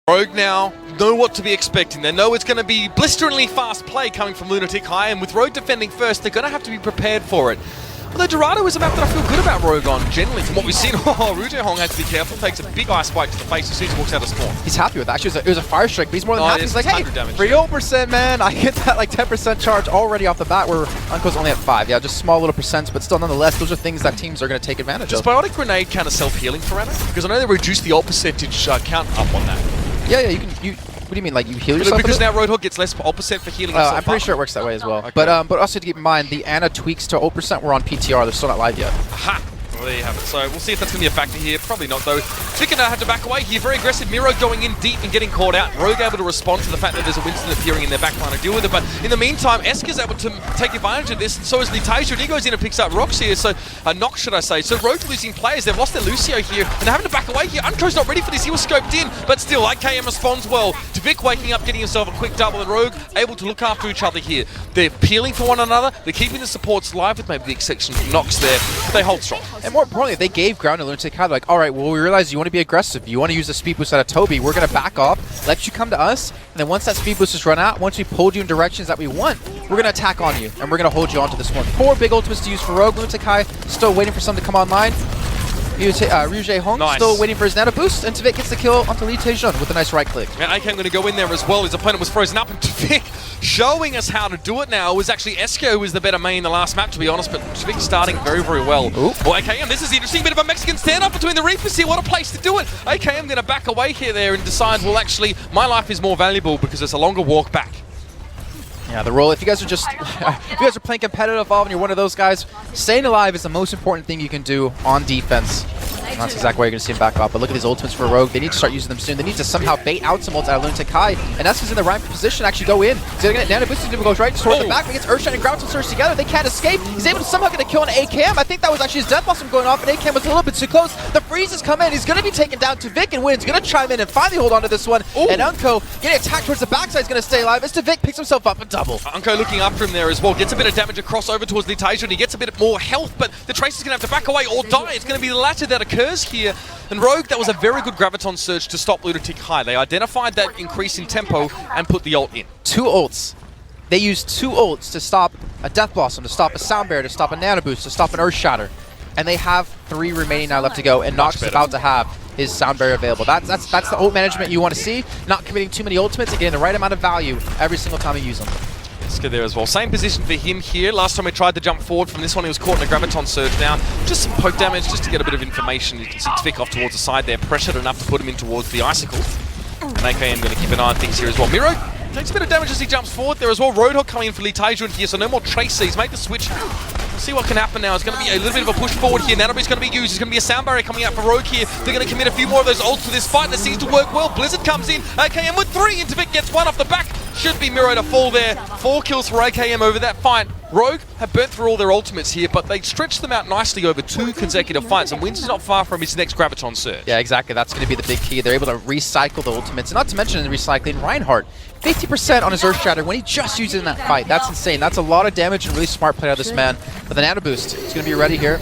Rogue now know what to be expecting. They know it's going to be blisteringly fast play coming from Lunatic-hai, and with Rogue defending first, they're going to have to be prepared for it. Although Dorado is a map that I feel good about Rogue on, generally, from what we've seen. Rujehong has to be careful, takes a big ice spike to the face as soon as he walks out of spawn. He's happy with that. Actually, it was a fire strike, but he's more than happy. He's like, hey, damage, 3% man, I get that like 10% charge already off the bat, where Uncle's only at 5. Yeah, just small little percents, but still nonetheless, those are things that teams are going to take advantage of. Does Biotic Grenade count as self-healing for Anna? Because I know they reduced the ult percentage count up on that. Yeah, you can. What do you mean, like you heal yourself? Because now Roadhog gets less ult percent for healing himself. I'm pretty sure it works that way as well. Okay. But also to keep in mind, the Ana tweaks to ult percent were on PTR. They're still not live yet. Aha! Well, there you have it. So we'll see if that's going to be a factor here. Probably not, though. Chicken had to back away here. Very aggressive. Miro going in deep and getting caught out. Rogue able to respond to the fact that there's a Winston appearing in their backline to deal with it. But in the meantime, Esker's able to take advantage of this, and so is Litasia. And he goes in and picks up rocks here. So, Nox, should I say. So Rogue losing players. They've lost their Lucio here, and they're having to back away here. Unco's not ready for this. He was scoped in, but still, IKM responds well. To Vic waking up, getting himself a quick double, and Rogue able to look after each other here. They're peeling for one another. They're keeping the supports live, with maybe the exception of Nox there. They hold strong. And more importantly, they gave ground to Lunatic-hai. Like, all right, well, we realize you want to be aggressive. You want to use the speed boost out of Toby. We're going to back off, let you come to us, and then once that speed boost is run out, once we pulled you in directions that we want, we're going to attack on you, and we're going to hold you onto this one. 4 big ultimates to use for Rogue. Lunatic-hai still waiting for some to come online. Rujehong still waiting for his nano boost, and Tvik gets the kill onto Lee Taejun with a nice right click. And AKM going to go in there as well. His opponent was frozen up, and Tvik showing us how to do it now. It was actually Esko who was the better main in the last map, to be honest, but Tvik starting very, very well. Well, AKM, this is interesting. Bit of a Mexican standoff between the Reapers here. What a place to do it. AKM going to back away here there and decide, well, actually, my life is more valuable because it's a longer walk back. Yeah, the role, if you guys are just, if you guys are playing competitive Evolve and you're one of those guys, staying alive is the most important thing you can do on defense. And that's exactly why you're going to see him back off. But look at these ultimates for Rogue. They need to start using them soon. They need to somehow bait out some ults out of Lunatic-hai. And Eska's in the right position to actually go in. He's going to get nano boosted. He goes right toward the back. He gets Earthshine and Groundstone Surge together. They can't escape. He's able to somehow get a kill on AKM. I think that was actually his Death Blossom going off, and AKM was a little bit too close. The freezes come in. He's going to be taken down to Vic, and Win's going to chime in and finally hold on to this one. And Unco getting attacked towards the backside is going to stay alive as Vic picks himself up a double. Unco looking after him there as well. Gets a bit of damage across over towards Litasia, and he gets a bit more health, but the Tracer's going to have to back away or die. It's going to be the latter that occurs here. And Rogue, that was a very good Graviton surge to stop Lunatic-hai. They identified that increase in tempo and put the ult in. 2 ults. They used 2 ults to stop a Death Blossom, to stop a Sound Barrier, to stop a Nano Boost, to stop an Earth Shatter. And they have 3 remaining now left to go, and Nox is about to have his Sound Barrier available. That's the ult management you want to see. Not committing too many ultimates and getting the right amount of value every single time you use them. Esker there as well. Same position for him here. Last time he tried to jump forward from this one, he was caught in a Graviton surge. Now, just some poke damage, just to get a bit of information. You can see Tvik off towards the side there, pressured enough to put him in towards the Icicle. And AKM going to keep an eye on things here as well. Miro takes a bit of damage as he jumps forward there as well. Roadhog coming in for Lee Taejun here, so no more Tracer. He's made the switch. We'll see what can happen now. It's going to be a little bit of a push forward here. Nanobi's going to be used. There's going to be a Sound Barrier coming out for Rogue here. They're going to commit a few more of those ults to this fight. That seems to work well. Blizzard comes in. AKM with 3. Into Vic gets 1 off the back. Should be Miro to fall there. 4 kills for AKM over that fight. Rogue have burnt through all their ultimates here, but they stretched them out nicely over 2 consecutive fights, and Wins is not far from his next Graviton surge. Yeah, exactly. That's going to be the big key. They're able to recycle the ultimates, and not to mention in recycling, Reinhardt, 50% on his Earth Shatter when he just used it in that fight. That's insane. That's a lot of damage and really smart play out of this man. But the Nano Boost, he's going to be ready here.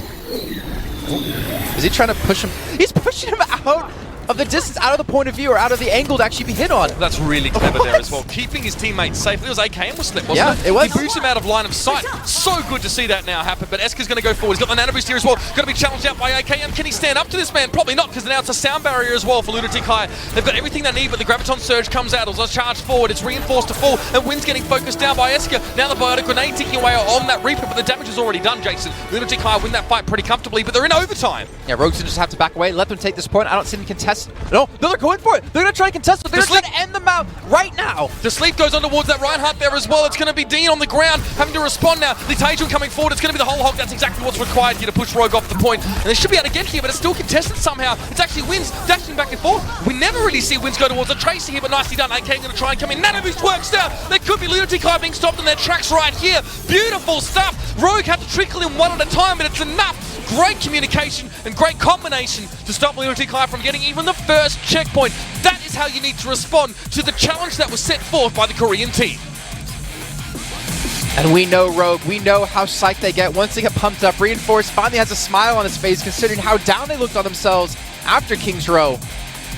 Is he trying to push him? He's pushing him out of the distance, out of the point of view, or out of the angle to actually be hit on. That's really clever there as well. Keeping his teammates safe. It was AKM was split, wasn't it? Yeah, it was. He boots him out of line of sight. So good to see that now happen. But Esker's going to go forward. He's got the Nano Boost here as well. Going to be challenged out by AKM. Can he stand up to this man? Probably not, because now it's a Sound Barrier as well for Lunatic-hai. They've got everything they need, but the Graviton Surge comes out. It was a charge forward. It's reinforced to full, and Win's getting focused down by Esker. Now the Biotic Grenade ticking away on that Reaper, but the damage is already done, Jason. Lunatic-hai win that fight pretty comfortably, but they're in overtime. Yeah, Rogue's going to just have to back away, let them take this point. I don't see them contest. No, they're going for it. They're going to try to contest, but they're going to end them out right now. The sleep goes on towards that Reinhardt there as well. It's going to be Dean on the ground, having to respond now. Lee Taejun coming forward. It's going to be the whole hog. That's exactly what's required here to push Rogue off the point. And they should be able to get here, but it's still contested somehow. It's actually Wins dashing back and forth. We never really see Wins go towards a Tracer here, but nicely done. AK going to try and come in. Nano Boost works down. There could be Lunatic-hai being stopped in their tracks right here. Beautiful stuff. Rogue had to trickle in 1 at a time, but it's enough. Great communication and great combination to stop Lunatic-hai from getting even the first checkpoint. That is how you need to respond to the challenge that was set forth by the Korean team. And we know Rogue, we know how psyched they get once they get pumped up. Reinforced finally has a smile on his face considering how down they looked on themselves after King's Row.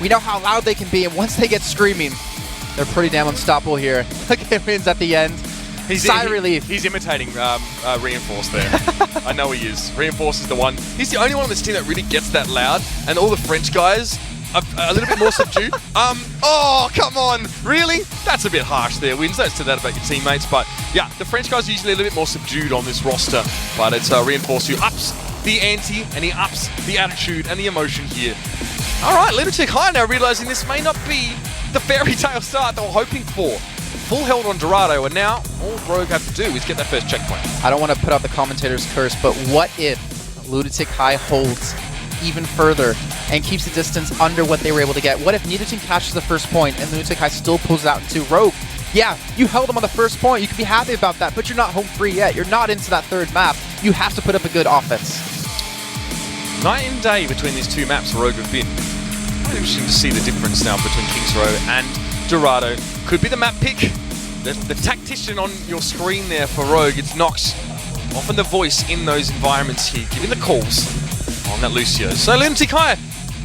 We know how loud they can be, and once they get screaming, they're pretty damn unstoppable here. Look at wins at the end. Sigh relief. He's imitating Reinforce there. I know he is. Reinforce is the one. He's the only one on this team that really gets that loud, and all the French guys are a little bit more subdued. Oh, come on. Really? That's a bit harsh there, Wins. Don't say that about your teammates, but yeah, the French guys are usually a little bit more subdued on this roster, but it's Reinforce who ups the ante, and he ups the attitude and the emotion here. All right, Lunatic-hai now realizing this may not be the fairy tale start they were hoping for. Full held on Dorado, and now all Rogue have to do is get that first checkpoint. I don't want to put out the commentator's curse, but what if Lunatic-hai holds even further and keeps the distance under what they were able to get? What if neither team catches the first point and Lunatic-hai still pulls it out into Rogue? Yeah, you held them on the first point. You can be happy about that, but you're not home free yet. You're not into that third map. You have to put up a good offense. Night and day between these two maps Rogue have been. Interesting to see the difference now between Kings Row and Dorado. Could be the map pick. The tactician on your screen there for Rogue, it's Nox. Often the voice in those environments here, giving the calls on that Lucio. So Lunatic-hai,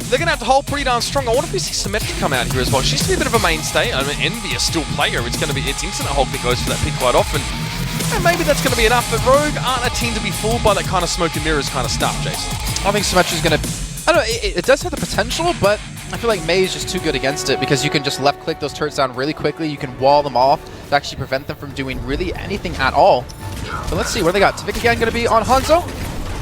they're going to have to hold pretty darn strong. I wonder if we see Symmetric come out here as well. She used to be a bit of a mainstay. I mean, Envy, a still player. It's Internet Hulk that goes for that pick quite often. And maybe that's going to be enough, but Rogue aren't a team to be fooled by that kind of smoke and mirrors kind of stuff, Jason. I think Symmetric's going to... I don't know, it does have the potential, but I feel like Mei is just too good against it because you can just left-click those turrets down really quickly. You can wall them off to actually prevent them from doing really anything at all. So let's see, what do they got? Tvik again going to be on Hanzo.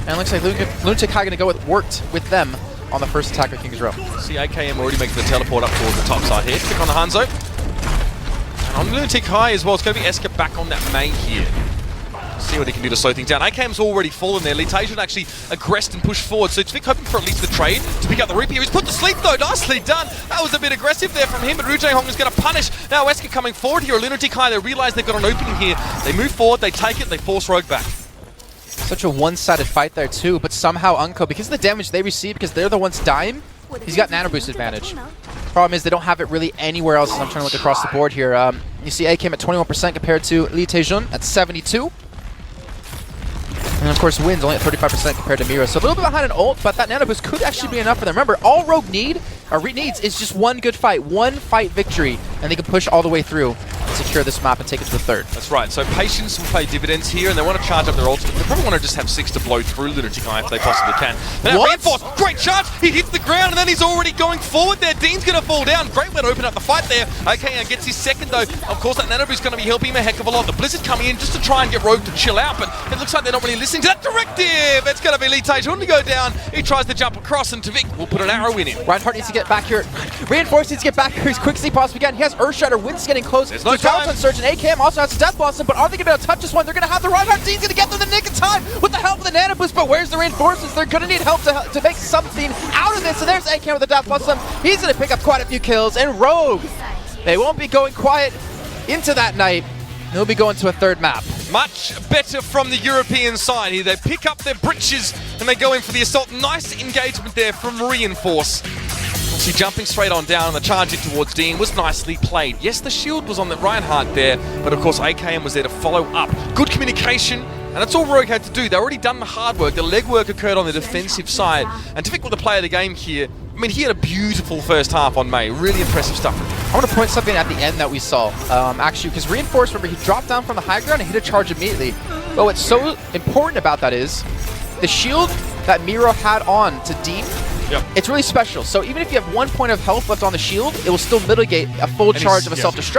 And it looks like Lunatic-hai going to go with them on the first attack of Kings Row. See AKM already making the teleport up towards the top side here. Tvik on the Hanzo. And on Lunatic-hai as well, it's going to be Eska back on that Mei here. See what he can do to slow things down. AKM's already fallen there. Litasia actually aggressed and pushed forward. So Tvik hoping for at least the trade to pick up the Reaper. He's put to sleep though. Nicely done. That was a bit aggressive there from him, but Rujay Hong is going to punish. Now Eska coming forward here. Lunatic-hai, they realize they've got an opening here. They move forward, they take it, they force Rogue back. Such a one-sided fight there too, but somehow Unco, because of the damage they receive, because they're the ones dying, he's got nano boost advantage. Problem is they don't have it really anywhere else. I'm trying to look across the board here. You see AKM at 21% compared to Lee Taejun at 72%. And of course, Wins only at 35% compared to Mira. So a little bit behind an ult, but that nano boost could actually be enough for them. Remember, all Rogue needs is just one good fight, one fight victory, and they can push all the way through and secure this map and take it to the third. That's right. So patience will pay dividends here, and they want to charge up their ultimate. They probably want to just have 6 to blow through Lunatic-hai if they possibly can. But now Reinforce, great charge. He hits the ground, and then he's already going forward there. Dean's going to fall down. Great way to open up the fight there. Okay, and gets his second though. Of course, that nano boost is going to be helping him a heck of a lot. The Blizzard coming in just to try and get Rogue to chill out, but it looks like they're not really listening to that directive. It's going to be Lee Taejun to go down. He tries to jump across, and Tvik will put an arrow in him. Reinhardt needs to get back here. Reinforce needs to get back here as quick as he possibly can. He has Earthshatter. Wind's getting close. There's no time. Surge, and AKM also has Death Blossom, but are they going to be able to touch this one? They're going to have the Reinhardt. Dean's going to get there the nick of time with the help of the nano boost, but where's the reinforcements? They're going to need help to make something out of this. So there's AKM with the Death Blossom. He's going to pick up quite a few kills, and Rogue, they won't be going quiet into that night. They'll be going to a third map. Much better from the European side here. They pick up their britches and they go in for the assault. Nice engagement there from Reinforce. See, jumping straight on down and the charge in towards Dean was nicely played. Yes, the shield was on the Reinhardt there, but of course AKM was there to follow up. Good communication, and that's all Rogue had to do. They already done the hard work. The legwork occurred on the defensive side. And Tvik was the player of the game here. I mean, he had a beautiful first half on Mei. Really impressive stuff. I want to point something at the end that we saw. Actually, because Reinforce, remember, he dropped down from the high ground and hit a charge immediately. But what's so important about that is the shield that Miro had on to Dean, it's really special. So even if you have 1 point of health left on the shield, it will still mitigate a full charge of a self-destruct.